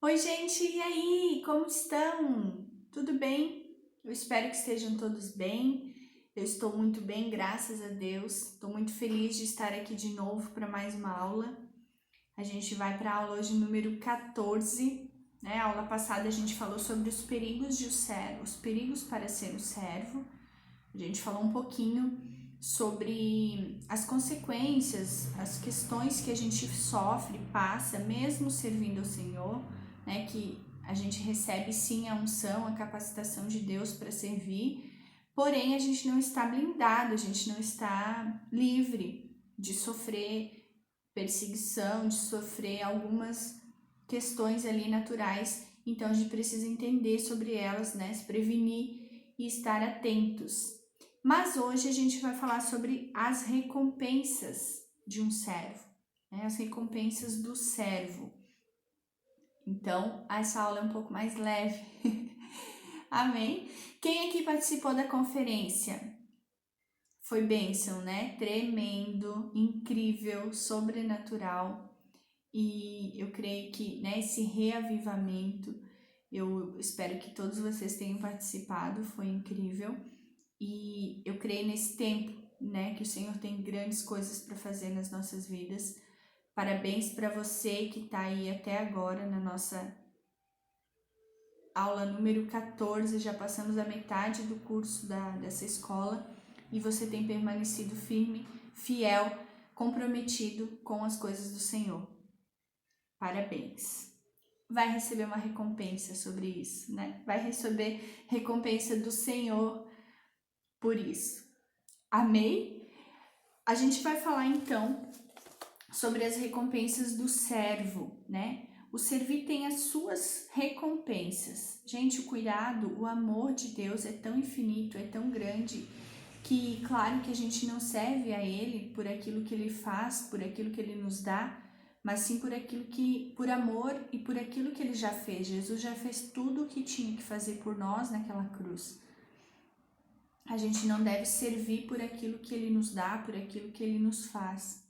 Oi, gente, e aí? Como estão? Tudo bem? Eu espero que estejam todos bem. Eu estou muito bem, graças a Deus. Estou muito feliz de estar aqui de novo para mais uma aula. A gente vai para a aula hoje número 14, né? A aula passada a gente falou sobre os perigos de o servo, os perigos para ser o servo. A gente falou um pouquinho sobre as consequências, as questões que a gente sofre, passa, mesmo servindo ao Senhor, né? Que a gente recebe sim a unção, a capacitação de Deus para servir, porém a gente não está blindado, a gente não está livre de sofrer perseguição, de sofrer algumas questões ali naturais, então a gente precisa entender sobre elas, né? Se prevenir e estar atentos. Mas hoje a gente vai falar sobre as recompensas de um servo, né? As recompensas do servo. Então, essa aula é um pouco mais leve. Amém? Quem aqui participou da conferência? Foi bênção, né? Tremendo, incrível, sobrenatural. E eu creio que, né, esse reavivamento, eu espero que todos vocês tenham participado, foi incrível. E eu creio nesse tempo, né, que o Senhor tem grandes coisas para fazer nas nossas vidas. Parabéns para você que está aí até agora na nossa aula número 14. Já passamos a metade do curso dessa escola e você tem permanecido firme, fiel, comprometido com as coisas do Senhor. Parabéns. Vai receber uma recompensa sobre isso, né? Vai receber recompensa do Senhor por isso. Amém? A gente vai falar então sobre as recompensas do servo, né? O servir tem as suas recompensas. Gente, o cuidado, o amor de Deus é tão infinito, é tão grande, que claro que a gente não serve a Ele por aquilo que Ele faz, por aquilo que Ele nos dá, mas sim por amor e por aquilo que Ele já fez. Jesus já fez tudo o que tinha que fazer por nós naquela cruz. A gente não deve servir por aquilo que Ele nos dá, por aquilo que Ele nos faz.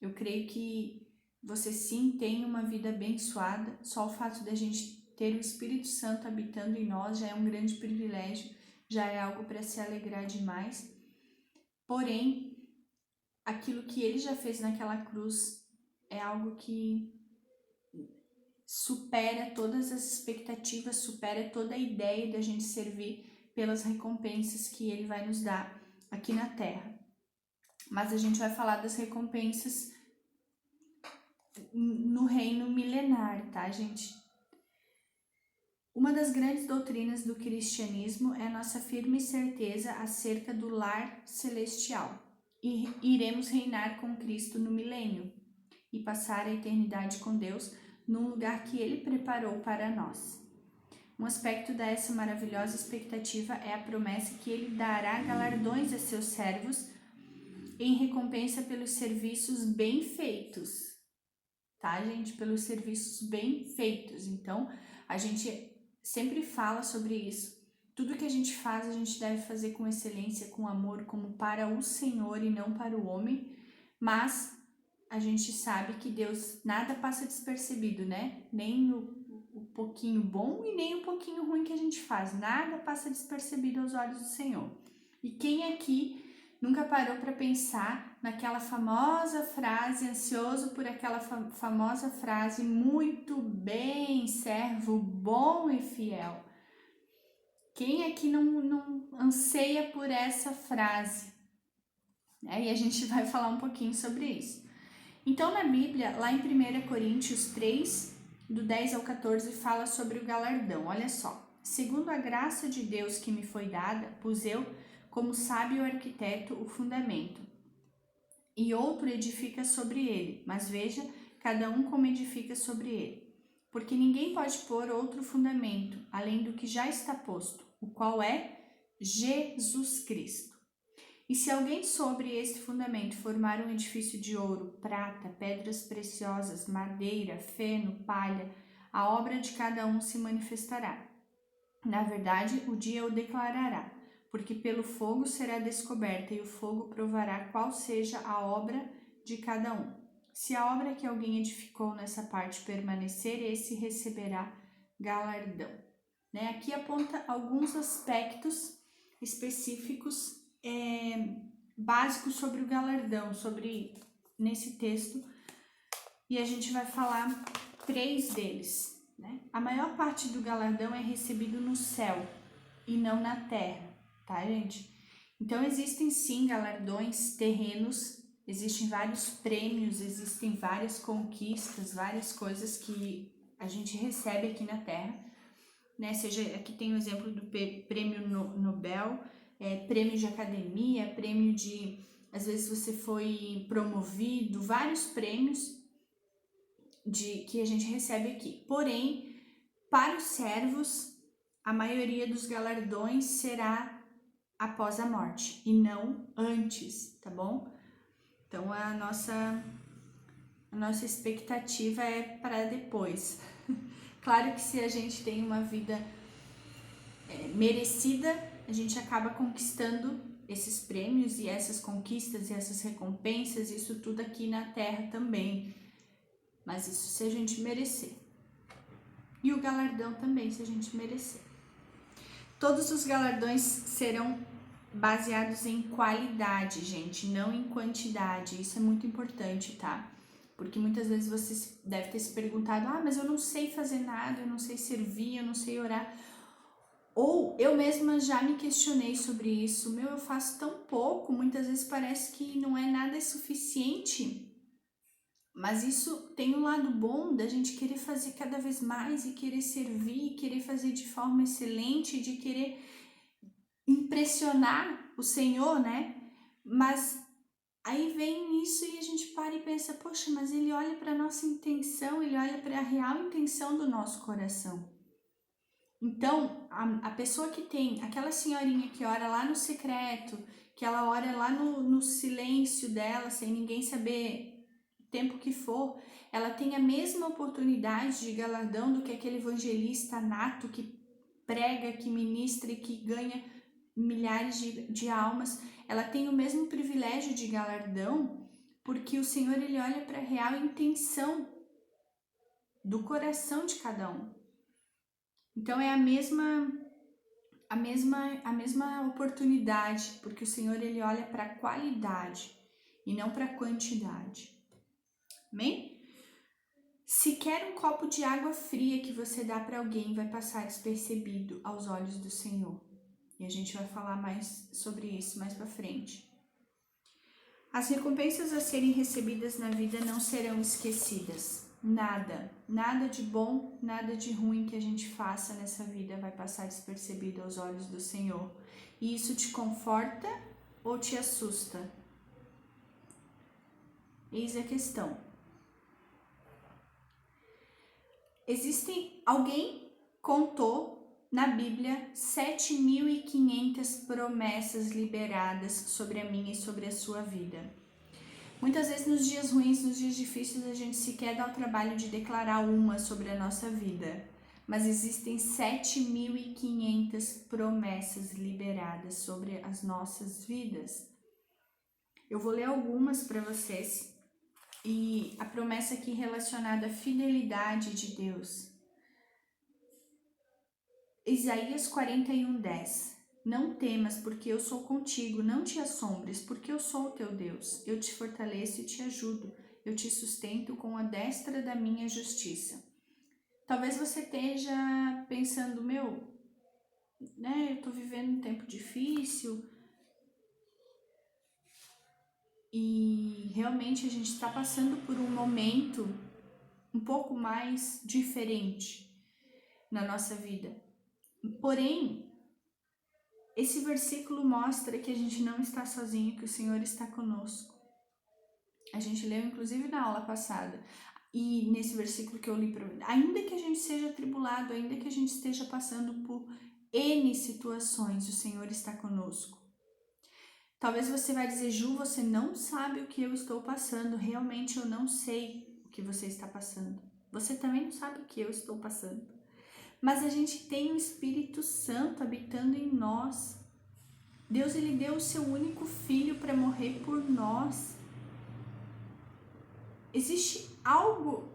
Eu creio que você sim tem uma vida abençoada. Só o fato da gente ter o Espírito Santo habitando em nós já é um grande privilégio, já é algo para se alegrar demais. Porém, aquilo que Ele já fez naquela cruz é algo que supera todas as expectativas, supera toda a ideia da gente servir pelas recompensas que Ele vai nos dar aqui na Terra. Mas a gente vai falar das recompensas no reino milenar, tá, gente? Uma das grandes doutrinas do cristianismo é a nossa firme certeza acerca do lar celestial. E iremos reinar com Cristo no milênio e passar a eternidade com Deus num lugar que Ele preparou para nós. Um aspecto dessa maravilhosa expectativa é a promessa que Ele dará galardões a seus servos em recompensa pelos serviços bem feitos, tá, gente? Pelos serviços bem feitos. Então, a gente sempre fala sobre isso. Tudo que a gente faz, a gente deve fazer com excelência, com amor, como para o Senhor e não para o homem. Mas a gente sabe que Deus nada passa despercebido, né? Nem o pouquinho bom e nem o pouquinho ruim que a gente faz. Nada passa despercebido aos olhos do Senhor. E quem aqui nunca parou para pensar naquela famosa frase, ansioso por aquela famosa frase, muito bem, servo bom e fiel? Quem aqui não anseia por essa frase? E a gente vai falar um pouquinho sobre isso. Então, na Bíblia, lá em 1 Coríntios 3, do 10 ao 14, fala sobre o galardão. Olha só. Segundo a graça de Deus que me foi dada, pus eu, como sábio arquiteto, o fundamento, e outro edifica sobre ele, mas veja, cada um como edifica sobre ele. Porque ninguém pode pôr outro fundamento, além do que já está posto, o qual é Jesus Cristo. E se alguém sobre este fundamento formar um edifício de ouro, prata, pedras preciosas, madeira, feno, palha, a obra de cada um se manifestará. Na verdade, o dia o declarará, porque pelo fogo será descoberta e o fogo provará qual seja a obra de cada um. Se a obra que alguém edificou nessa parte permanecer, esse receberá galardão. Né? Aqui aponta alguns aspectos específicos básicos sobre o galardão, nesse texto, e a gente vai falar 3 deles. Né? A maior parte do galardão é recebido no céu e não na terra, tá, gente? Então existem sim galardões terrenos, existem vários prêmios, existem várias conquistas, várias coisas que a gente recebe aqui na terra, né? Seja, aqui tem o exemplo do prêmio Nobel, prêmio de academia, prêmio de, às vezes você foi promovido, vários prêmios que a gente recebe aqui. Porém, para os servos, a maioria dos galardões será após a morte e não antes, tá bom? Então a nossa expectativa é para depois. Claro que se a gente tem uma vida merecida, a gente acaba conquistando esses prêmios e essas conquistas e essas recompensas, isso tudo aqui na terra também. Mas isso se a gente merecer. E o galardão também, se a gente merecer. Todos os galardões serão baseados em qualidade, gente, não em quantidade. Isso é muito importante, tá? Porque muitas vezes você deve ter se perguntado: mas eu não sei fazer nada, eu não sei servir, eu não sei orar. Ou eu mesma já me questionei sobre isso. Eu faço tão pouco, muitas vezes parece que não é nada suficiente. Mas isso tem um lado bom da gente querer fazer cada vez mais e querer servir, e querer fazer de forma excelente, de querer impressionar o Senhor, né? Mas aí vem isso e a gente para e pensa: poxa, mas ele olha para a nossa intenção, ele olha para a real intenção do nosso coração. Então, a pessoa que tem, aquela senhorinha que ora lá no secreto, que ela ora lá no silêncio dela, sem ninguém saber o tempo que for, ela tem a mesma oportunidade de galardão do que aquele evangelista nato que prega, que ministra e que ganha milhares de almas. Ela tem o mesmo privilégio de galardão, porque o Senhor ele olha para a real intenção do coração de cada um. Então é a mesma oportunidade, porque o Senhor ele olha para a qualidade e não para a quantidade. Amém? Sequer um copo de água fria que você dá para alguém vai passar despercebido aos olhos do Senhor. E a gente vai falar mais sobre isso mais para frente. As recompensas a serem recebidas na vida não serão esquecidas. Nada de bom, nada de ruim que a gente faça nessa vida vai passar despercebido aos olhos do Senhor. E isso te conforta ou te assusta? Eis a questão. Alguém contou na Bíblia 7.500 promessas liberadas sobre a minha e sobre a sua vida. Muitas vezes nos dias ruins, nos dias difíceis, a gente sequer dá o trabalho de declarar uma sobre a nossa vida. Mas existem 7.500 promessas liberadas sobre as nossas vidas. Eu vou ler algumas para vocês. E a promessa aqui relacionada à fidelidade de Deus. Isaías 41:10. Não temas, porque eu sou contigo, não te assombres, porque eu sou o teu Deus. Eu te fortaleço e te ajudo, eu te sustento com a destra da minha justiça. Talvez você esteja pensando: eu tô vivendo um tempo difícil e realmente a gente está passando por um momento um pouco mais diferente na nossa vida. Porém, esse versículo mostra que a gente não está sozinho, que o Senhor está conosco. A gente leu inclusive na aula passada. E nesse versículo que eu li, ainda que a gente seja atribulado, ainda que a gente esteja passando por N situações, o Senhor está conosco. Talvez você vai dizer: Ju, você não sabe o que eu estou passando. Realmente eu não sei o que você está passando. Você também não sabe o que eu estou passando. Mas a gente tem o Espírito Santo habitando em nós. Deus ele deu o seu único filho para morrer por nós. Existe algo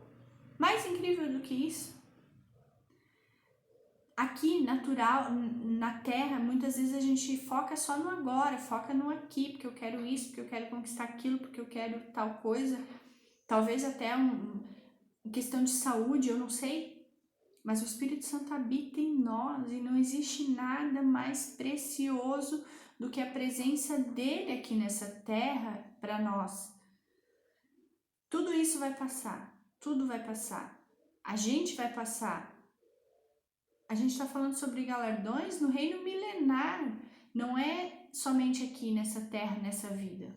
mais incrível do que isso? Aqui, natural, na Terra, muitas vezes a gente foca só no agora, foca no aqui, porque eu quero isso, porque eu quero conquistar aquilo, porque eu quero tal coisa. Talvez até questão de saúde, eu não sei. Mas o Espírito Santo habita em nós e não existe nada mais precioso do que a presença dele aqui nessa terra para nós. Tudo isso vai passar, tudo vai passar. A gente vai passar. A gente está falando sobre galardões no reino milenar, não é somente aqui nessa terra, nessa vida.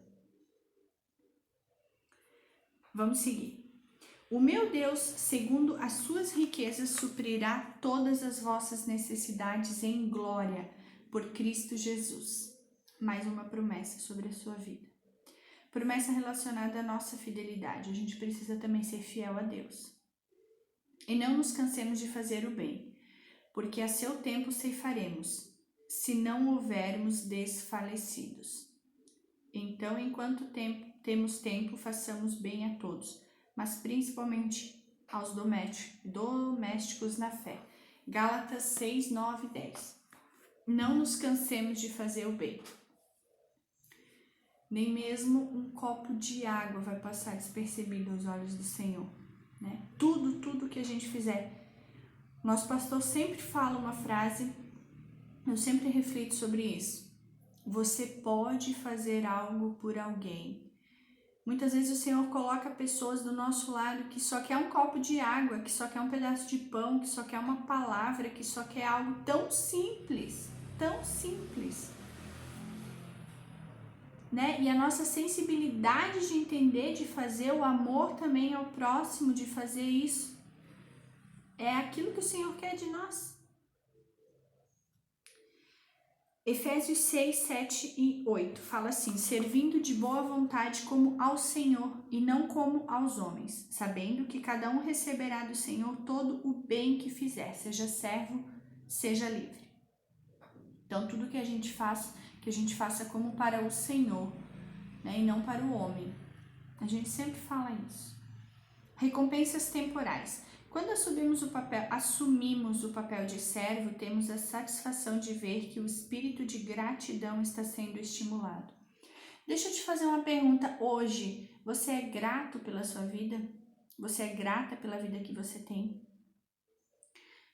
Vamos seguir. O meu Deus, segundo as suas riquezas, suprirá todas as vossas necessidades em glória por Cristo Jesus. Mais uma promessa sobre a sua vida. Promessa relacionada à nossa fidelidade. A gente precisa também ser fiel a Deus. E não nos cansemos de fazer o bem, porque a seu tempo ceifaremos, se não houvermos desfalecidos. Então, enquanto temos tempo, façamos bem a todos, mas principalmente aos domésticos na fé. Gálatas 6, 9 e 10. Não nos cansemos de fazer o bem. Nem mesmo um copo de água vai passar despercebido aos olhos do Senhor, né? Tudo que a gente fizer. Nosso pastor sempre fala uma frase, eu sempre reflito sobre isso. Você pode fazer algo por alguém. Muitas vezes o Senhor coloca pessoas do nosso lado que só quer um copo de água, que só quer um pedaço de pão, que só quer uma palavra, que só quer algo tão simples, né? E a nossa sensibilidade de entender, de fazer o amor também ao próximo, de fazer isso, é aquilo que o Senhor quer de nós. Efésios 6, 7 e 8 fala assim: servindo de boa vontade como ao Senhor e não como aos homens, sabendo que cada um receberá do Senhor todo o bem que fizer, seja servo, seja livre. Então tudo que a gente faça como para o Senhor, né, e não para o homem. A gente sempre fala isso. Recompensas temporais. Quando assumimos o papel de servo, temos a satisfação de ver que o espírito de gratidão está sendo estimulado. Deixa eu te fazer uma pergunta hoje. Você é grato pela sua vida? Você é grata pela vida que você tem?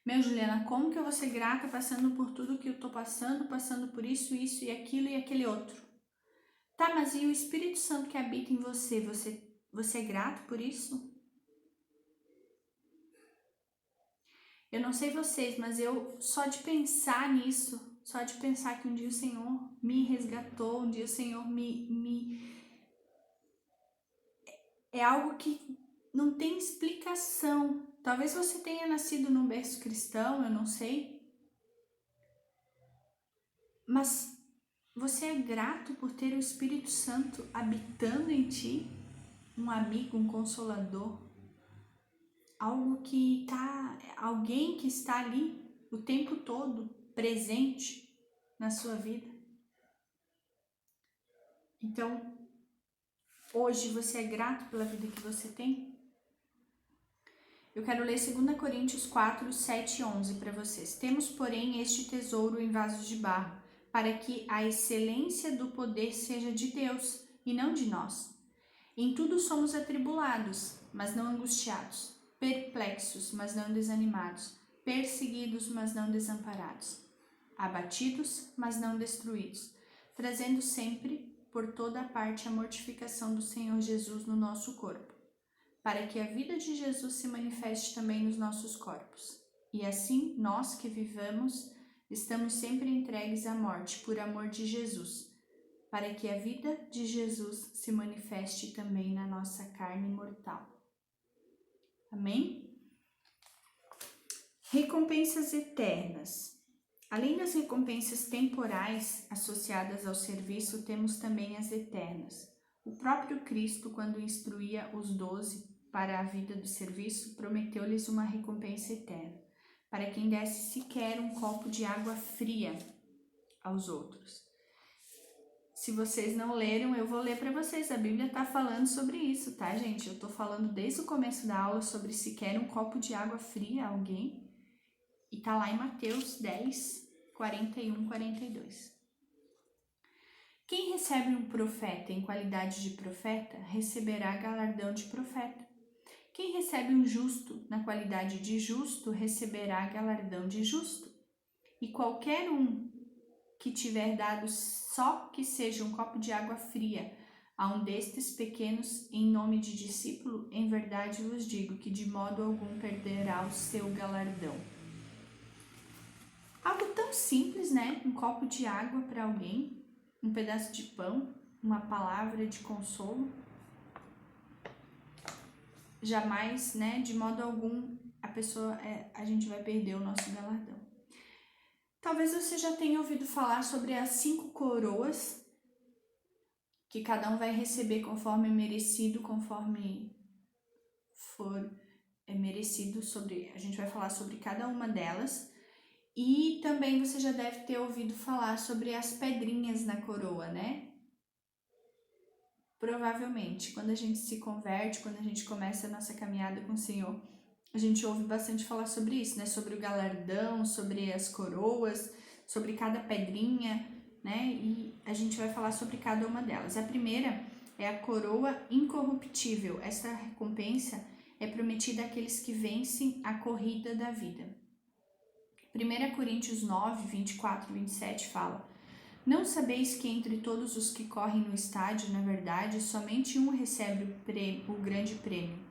Meu, Juliana, como que eu vou ser grata passando por tudo que eu tô passando por isso e aquilo e aquele outro? Tá, mas e o Espírito Santo que habita em você? Você é grato por isso? Eu não sei vocês, mas eu só de pensar nisso, só de pensar que um dia o Senhor me resgatou, um dia o Senhor é algo que não tem explicação. Talvez você tenha nascido num berço cristão, eu não sei. Mas você é grato por ter o Espírito Santo habitando em ti, um amigo, um consolador, alguém que está ali o tempo todo presente na sua vida. Então, hoje você é grato pela vida que você tem? Eu quero ler 2 Coríntios 4, 7 e 11 para vocês. Temos, porém, este tesouro em vasos de barro, para que a excelência do poder seja de Deus e não de nós. Em tudo somos atribulados, mas não angustiados, perplexos, mas não desanimados, perseguidos, mas não desamparados, abatidos, mas não destruídos, trazendo sempre por toda parte a mortificação do Senhor Jesus no nosso corpo, para que a vida de Jesus se manifeste também nos nossos corpos. E assim, nós que vivamos, estamos sempre entregues à morte por amor de Jesus, para que a vida de Jesus se manifeste também na nossa carne mortal. Amém? Recompensas eternas. Além das recompensas temporais associadas ao serviço, temos também as eternas. O próprio Cristo, quando instruía os 12 para a vida do serviço, prometeu-lhes uma recompensa eterna, para quem desse sequer um copo de água fria aos outros. Se vocês não leram, eu vou ler para vocês. A Bíblia tá falando sobre isso, tá, gente? Eu tô falando desde o começo da aula sobre se quer um copo de água fria a alguém. E tá lá em Mateus 10, 41, 42. Quem recebe um profeta em qualidade de profeta, receberá galardão de profeta. Quem recebe um justo na qualidade de justo, receberá galardão de justo. E qualquer um que tiver dado só que seja um copo de água fria a um destes pequenos em nome de discípulo, em verdade vos digo que de modo algum perderá o seu galardão. Algo tão simples, né? Um copo de água para alguém, um pedaço de pão, uma palavra de consolo. Jamais, né? De modo algum, a gente vai perder o nosso galardão. Talvez você já tenha ouvido falar sobre as 5 coroas que cada um vai receber conforme merecido, conforme for merecido. A gente vai falar sobre cada uma delas. E também você já deve ter ouvido falar sobre as pedrinhas na coroa, né? Provavelmente, quando a gente se converte, quando a gente começa a nossa caminhada com o Senhor, a gente ouve bastante falar sobre isso, né? Sobre o galardão, sobre as coroas, sobre cada pedrinha, né? E a gente vai falar sobre cada uma delas. A primeira é a coroa incorruptível. Essa recompensa é prometida àqueles que vencem a corrida da vida. 1 Coríntios 9, 24 e 27 fala: Não sabeis que entre todos os que correm no estádio, na verdade, somente um recebe o grande prêmio?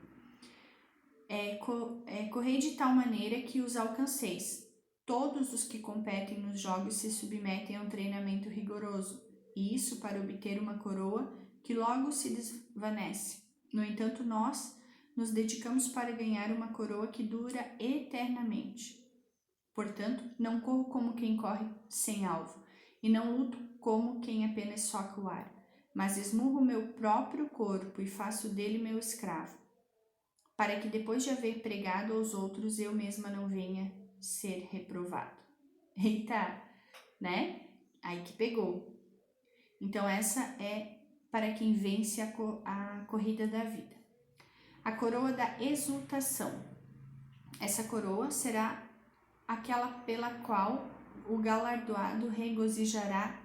Correi de tal maneira que os alcanceis. Todos os que competem nos jogos se submetem a um treinamento rigoroso, e isso para obter uma coroa que logo se desvanece. No entanto, nós nos dedicamos para ganhar uma coroa que dura eternamente. Portanto, não corro como quem corre sem alvo, e não luto como quem apenas soca o ar, mas esmurro meu próprio corpo e faço dele meu escravo, para que depois de haver pregado aos outros, eu mesma não venha ser reprovado. Eita, né? Aí que pegou. Então essa é para quem vence a corrida da vida. A coroa da exultação. Essa coroa será aquela pela qual o galardoado regozijará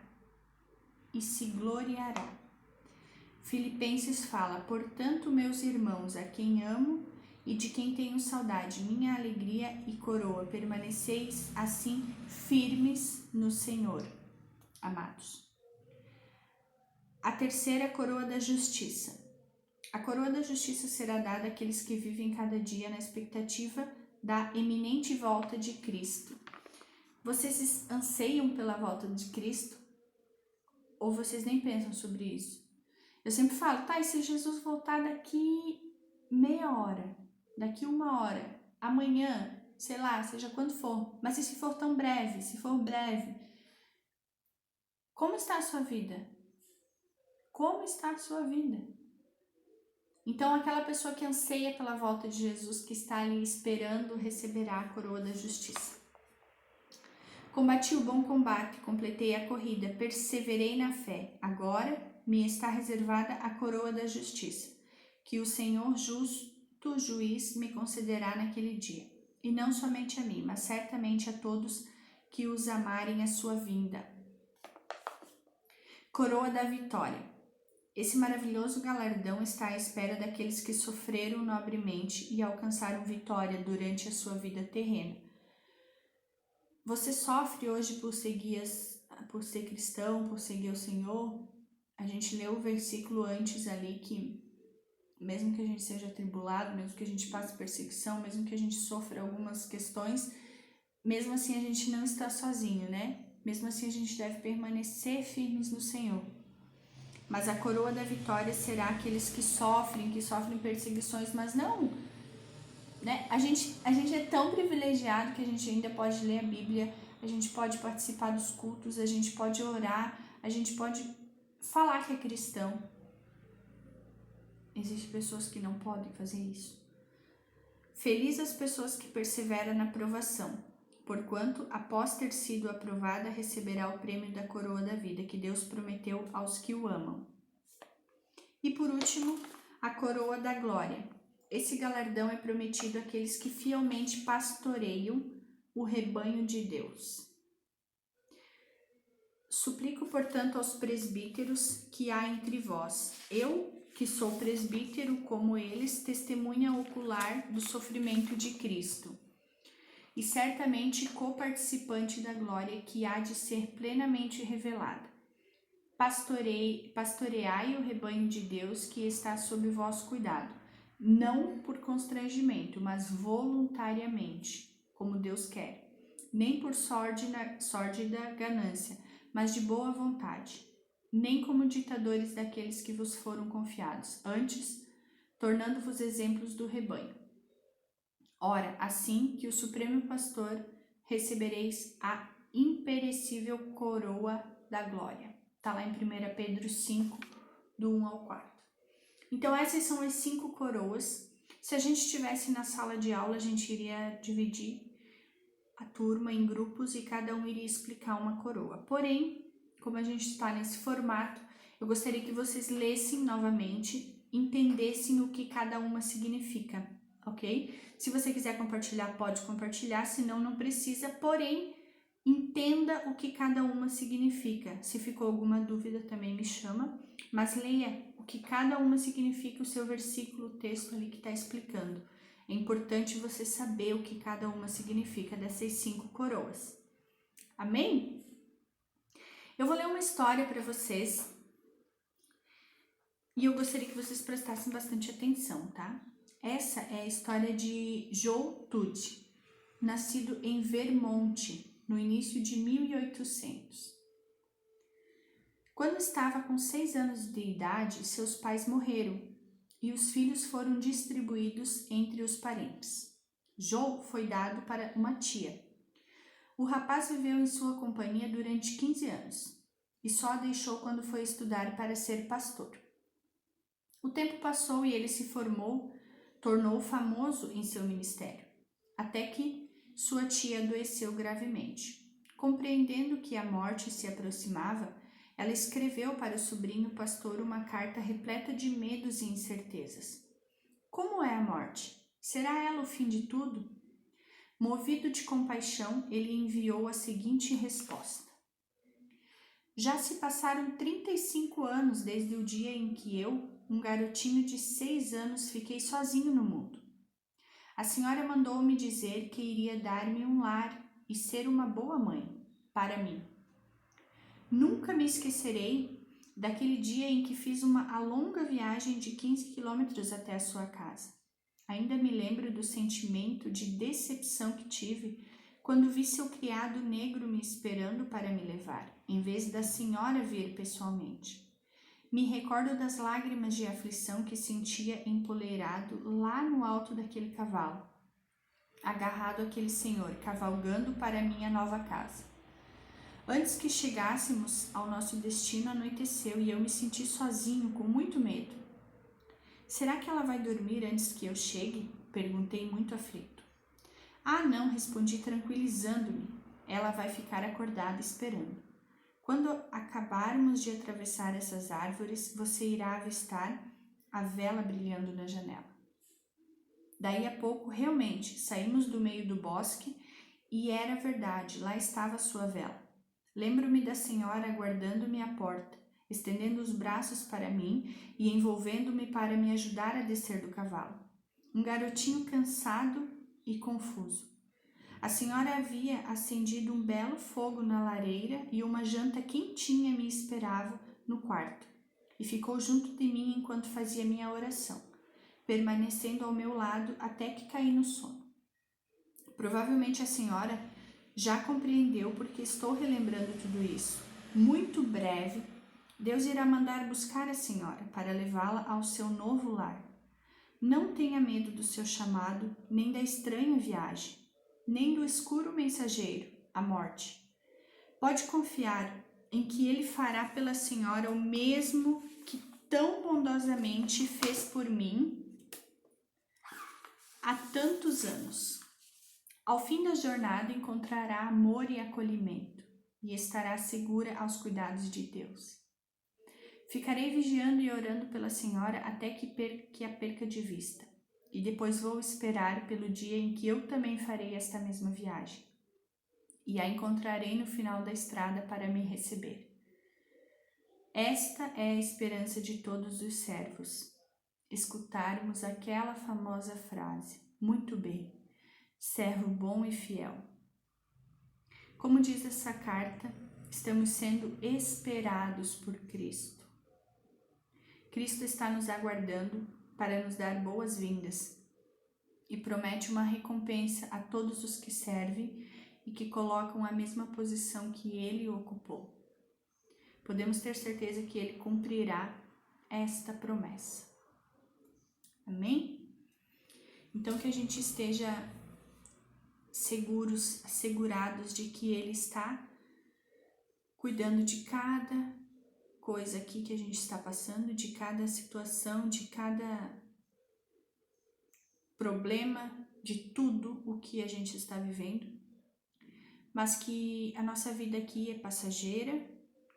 e se gloriará. Filipenses fala: Portanto, meus irmãos, a quem amo e de quem tenho saudade, minha alegria e coroa, permaneceis assim firmes no Senhor, amados. A terceira, coroa da justiça. A coroa da justiça será dada àqueles que vivem cada dia na expectativa da eminente volta de Cristo. Vocês anseiam pela volta de Cristo? Ou vocês nem pensam sobre isso? Eu sempre falo, tá, e se Jesus voltar daqui meia hora, daqui 1 hora, amanhã, sei lá, seja quando for, mas e se for tão breve, se for breve, como está a sua vida? Como está a sua vida? Então, aquela pessoa que anseia pela volta de Jesus, que está ali esperando, receberá a coroa da justiça. Combati o bom combate, completei a corrida, perseverei na fé. Agora me está reservada a coroa da justiça, que o Senhor justo juiz me concederá naquele dia. E não somente a mim, mas certamente a todos que os amarem a sua vinda. Coroa da vitória. Esse maravilhoso galardão está à espera daqueles que sofreram nobremente e alcançaram vitória durante a sua vida terrena. Você sofre hoje por ser cristão, por seguir o Senhor? A gente leu o versículo antes ali que mesmo que a gente seja atribulado, mesmo que a gente passe perseguição, mesmo que a gente sofra algumas questões, mesmo assim a gente não está sozinho, né? Mesmo assim a gente deve permanecer firmes no Senhor. Mas a coroa da vitória será aqueles que sofrem perseguições, mas não, né? A gente é tão privilegiado que a gente ainda pode ler a Bíblia, a gente pode participar dos cultos, a gente pode orar, a gente pode falar que é cristão. Existem pessoas que não podem fazer isso. Feliz as pessoas que perseveram na provação, porquanto, após ter sido aprovada, receberá o prêmio da coroa da vida que Deus prometeu aos que o amam. E por último, a coroa da glória. Esse galardão é prometido àqueles que fielmente pastoreiam o rebanho de Deus. Suplico, portanto, aos presbíteros que há entre vós, eu, que sou presbítero como eles, testemunha ocular do sofrimento de Cristo, e certamente coparticipante da glória que há de ser plenamente revelada. Pastoreai o rebanho de Deus que está sob vosso cuidado, não por constrangimento, mas voluntariamente, como Deus quer, nem por sórdida ganância, mas de boa vontade, nem como ditadores daqueles que vos foram confiados, antes, tornando-vos exemplos do rebanho. Ora, assim que o Supremo Pastor, recebereis a imperecível coroa da glória. Está lá em 1 Pedro 5, do 1 ao 4. Então, essas são as 5 coroas. Se a gente estivesse na sala de aula, a gente iria dividir a turma em grupos e cada um iria explicar uma coroa. Porém, como a gente está nesse formato, eu gostaria que vocês lessem novamente, entendessem o que cada uma significa, ok? Se você quiser compartilhar, pode compartilhar, senão não precisa, porém, entenda o que cada uma significa. Se ficou alguma dúvida, também me chama, mas leia o que cada uma significa, o seu versículo, o texto ali que está explicando. É importante você saber o que cada uma significa dessas 5 coroas. Amém? Eu vou ler uma história para vocês e eu gostaria que vocês prestassem bastante atenção, tá? Essa é a história de Joe Tudge, nascido em Vermont, no início de 1800. Quando estava com 6 anos de idade, seus pais morreram e os filhos foram distribuídos entre os parentes. Joe foi dado para uma tia. O rapaz viveu em sua companhia durante 15 anos e só a deixou quando foi estudar para ser pastor. O tempo passou e ele se formou, tornou famoso em seu ministério, até que sua tia adoeceu gravemente. Compreendendo que a morte se aproximava, ela escreveu para o sobrinho pastor uma carta repleta de medos e incertezas. Como é a morte? Será ela o fim de tudo? Movido de compaixão, ele enviou a seguinte resposta: Já se passaram 35 anos desde o dia em que eu, um garotinho de 6 anos, fiquei sozinho no mundo. A senhora mandou-me dizer que iria dar-me um lar e ser uma boa mãe para mim. Nunca me esquecerei daquele dia em que fiz uma longa viagem de 15 quilômetros até a sua casa. Ainda me lembro do sentimento de decepção que tive quando vi seu criado negro me esperando para me levar, em vez da senhora vir pessoalmente. Me recordo das lágrimas de aflição que sentia empoleirado lá no alto daquele cavalo, agarrado àquele senhor, cavalgando para minha nova casa. Antes que chegássemos ao nosso destino, anoiteceu e eu me senti sozinho, com muito medo. Será que ela vai dormir antes que eu chegue? Perguntei muito aflito. Ah, não, respondi tranquilizando-me. Ela vai ficar acordada esperando. Quando acabarmos de atravessar essas árvores, você irá avistar a vela brilhando na janela. Daí a pouco, realmente, saímos do meio do bosque e era verdade, lá estava a sua vela. Lembro-me da senhora aguardando-me à porta, estendendo os braços para mim e envolvendo-me para me ajudar a descer do cavalo. Um garotinho cansado e confuso. A senhora havia acendido um belo fogo na lareira e uma janta quentinha me esperava no quarto, e ficou junto de mim enquanto fazia minha oração, permanecendo ao meu lado até que caí no sono. Provavelmente a senhora já compreendeu porque estou relembrando tudo isso. Muito breve, Deus irá mandar buscar a senhora para levá-la ao seu novo lar. Não tenha medo do seu chamado, nem da estranha viagem, nem do escuro mensageiro, a morte. Pode confiar em que ele fará pela senhora o mesmo que tão bondosamente fez por mim há tantos anos. Ao fim da jornada encontrará amor e acolhimento e estará segura aos cuidados de Deus. Ficarei vigiando e orando pela senhora até que a perca de vista, e depois vou esperar pelo dia em que eu também farei esta mesma viagem, e a encontrarei no final da estrada para me receber. Esta é a esperança de todos os servos. Escutarmos aquela famosa frase: muito bem, servo bom e fiel. Como diz essa carta, estamos sendo esperados por Cristo. Cristo está nos aguardando para nos dar boas-vindas e promete uma recompensa a todos os que servem e que colocam a mesma posição que ele ocupou. Podemos ter certeza que ele cumprirá esta promessa. Amém? Então que a gente esteja seguros, assegurados de que ele está cuidando de cada coisa aqui que a gente está passando, de cada situação, de cada problema, de tudo o que a gente está vivendo, mas que a nossa vida aqui é passageira.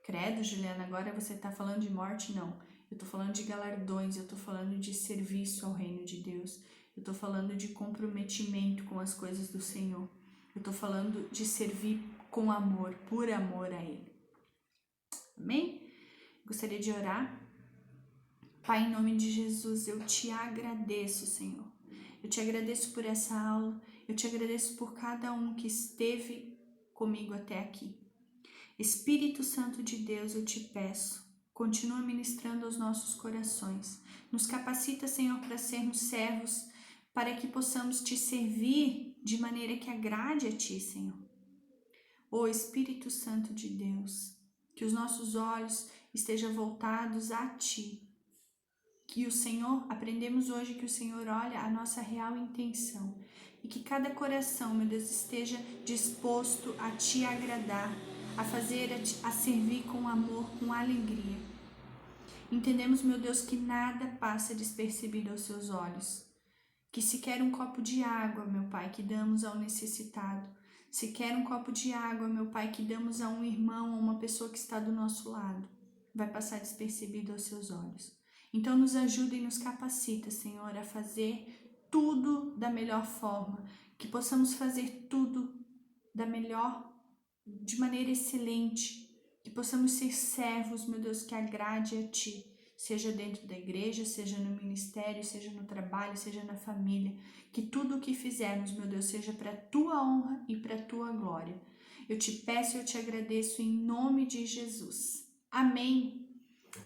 Credo, Juliana, agora você está falando de morte? Não, eu estou falando de galardões, eu estou falando de serviço ao reino de Deus, eu estou falando de comprometimento com as coisas do Senhor, eu estou falando de servir com amor, por amor a Ele. Amém? Gostaria de orar. Pai, em nome de Jesus, eu te agradeço, Senhor. Eu te agradeço por essa aula, eu te agradeço por cada um que esteve comigo até aqui. Espírito Santo de Deus, eu te peço, continua ministrando aos nossos corações. Nos capacita, Senhor, para sermos servos, para que possamos te servir de maneira que agrade a ti, Senhor. Ó Espírito Santo de Deus, que os nossos olhos estejam voltados a ti. Que o Senhor, aprendemos hoje que o Senhor olha a nossa real intenção e que cada coração, meu Deus, esteja disposto a te agradar, a servir com amor, com alegria. Entendemos, meu Deus, que nada passa despercebido aos seus olhos, que sequer um copo de água, meu Pai, que damos ao necessitado, sequer um copo de água, meu Pai, que damos a um irmão, a uma pessoa que está do nosso lado, vai passar despercebido aos seus olhos. Então nos ajuda e nos capacita, Senhor, a fazer tudo da melhor forma, que possamos fazer tudo de maneira excelente, que possamos ser servos, meu Deus, que agrade a Ti, seja dentro da igreja, seja no ministério, seja no trabalho, seja na família, que tudo o que fizermos, meu Deus, seja para a Tua honra e para a Tua glória. Eu te peço e eu te agradeço em nome de Jesus. Amém.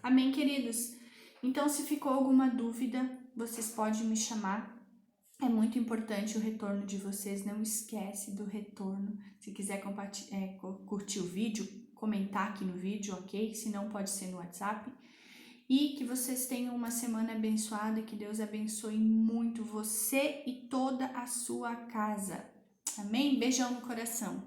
Amém, queridos. Então, se ficou alguma dúvida, vocês podem me chamar. É muito importante o retorno de vocês, não esquece do retorno. Se quiser curtir o vídeo, comentar aqui no vídeo, ok? Se não, pode ser no WhatsApp. E que vocês tenham uma semana abençoada, que Deus abençoe muito você e toda a sua casa. Amém? Beijão no coração.